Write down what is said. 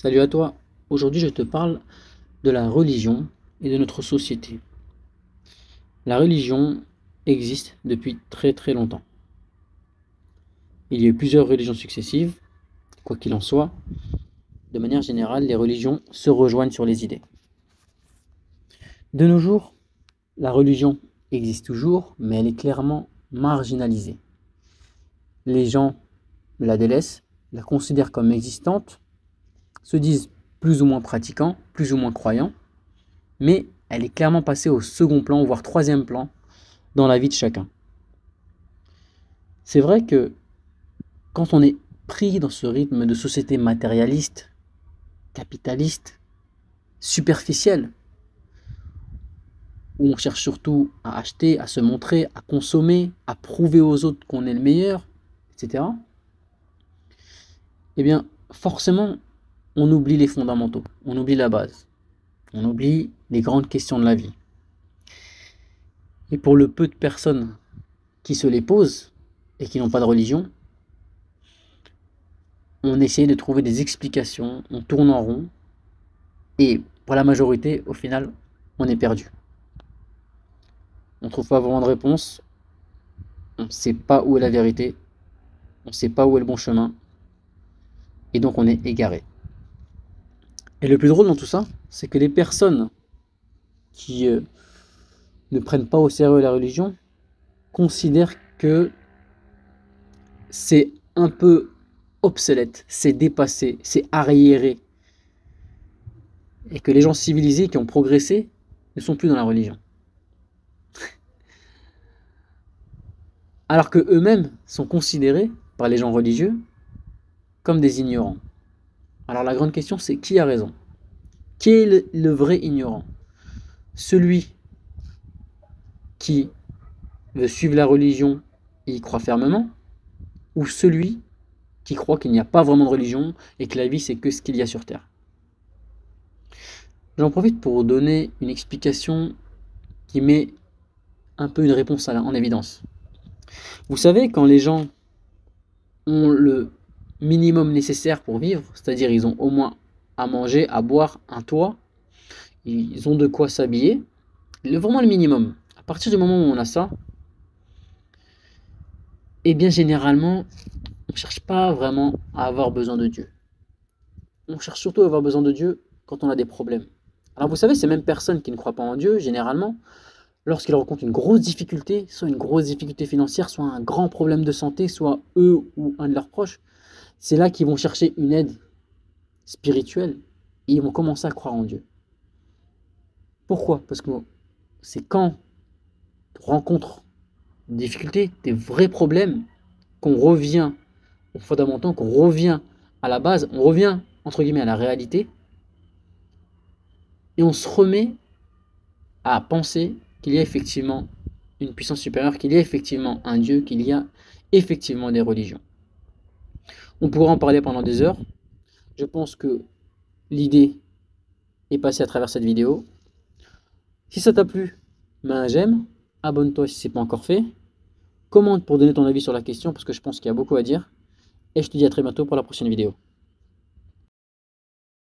Salut à toi. Aujourd'hui, je te parle de la religion et de notre société. La religion existe depuis très très longtemps. Il y a eu plusieurs religions successives, quoi qu'il en soit. De manière générale, les religions se rejoignent sur les idées. De nos jours, la religion existe toujours, mais elle est clairement marginalisée. Les gens la délaissent, la considèrent comme existante, se disent plus ou moins pratiquants, plus ou moins croyants, mais elle est clairement passée au second plan, voire troisième plan, dans la vie de chacun. C'est vrai que quand on est pris dans ce rythme de société matérialiste, capitaliste, superficielle, où on cherche surtout à acheter, à se montrer, à consommer, à prouver aux autres qu'on est le meilleur, etc., eh bien, forcément, on oublie les fondamentaux, on oublie la base, on oublie les grandes questions de la vie. Et pour le peu de personnes qui se les posent et qui n'ont pas de religion, on essaie de trouver des explications, on tourne en rond, et pour la majorité, au final, on est perdu. On ne trouve pas vraiment de réponse, on ne sait pas où est la vérité, on ne sait pas où est le bon chemin, et donc on est égaré. Et le plus drôle dans tout ça, c'est que les personnes qui ne prennent pas au sérieux la religion considèrent que c'est un peu obsolète, c'est dépassé, c'est arriéré, et que les gens civilisés qui ont progressé ne sont plus dans la religion. Alors que eux-mêmes sont considérés par les gens religieux comme des ignorants. Alors la grande question, c'est qui a raison? Qui est le vrai ignorant? Celui qui veut suivre la religion et y croit fermement, ou celui qui croit qu'il n'y a pas vraiment de religion et que la vie c'est que ce qu'il y a sur Terre? J'en profite pour donner une explication qui met un peu une réponse en évidence. Vous savez, quand les gens ont le minimum nécessaire pour vivre, c'est-à-dire ils ont au moins à manger, à boire, un toit, ils ont de quoi s'habiller, vraiment le minimum. À partir du moment où on a ça, eh bien généralement, on ne cherche pas vraiment à avoir besoin de Dieu. On cherche surtout à avoir besoin de Dieu quand on a des problèmes. Alors vous savez, ces mêmes personnes qui ne croient pas en Dieu, généralement, lorsqu'ils rencontrent une grosse difficulté, soit une grosse difficulté financière, soit un grand problème de santé, soit eux ou un de leurs proches, c'est là qu'ils vont chercher une aide spirituelle et ils vont commencer à croire en Dieu. Pourquoi? Parce que c'est quand on rencontre des difficultés, des vrais problèmes, qu'on revient aux fondamentaux, qu'on revient à la base, on revient entre guillemets à la réalité et on se remet à penser qu'il y a effectivement une puissance supérieure, qu'il y a effectivement un Dieu, qu'il y a effectivement des religions. On pourrait en parler pendant des heures. Je pense que l'idée est passée à travers cette vidéo. Si ça t'a plu, mets un j'aime, abonne-toi si ce n'est pas encore fait, commente pour donner ton avis sur la question parce que je pense qu'il y a beaucoup à dire, et je te dis à très bientôt pour la prochaine vidéo.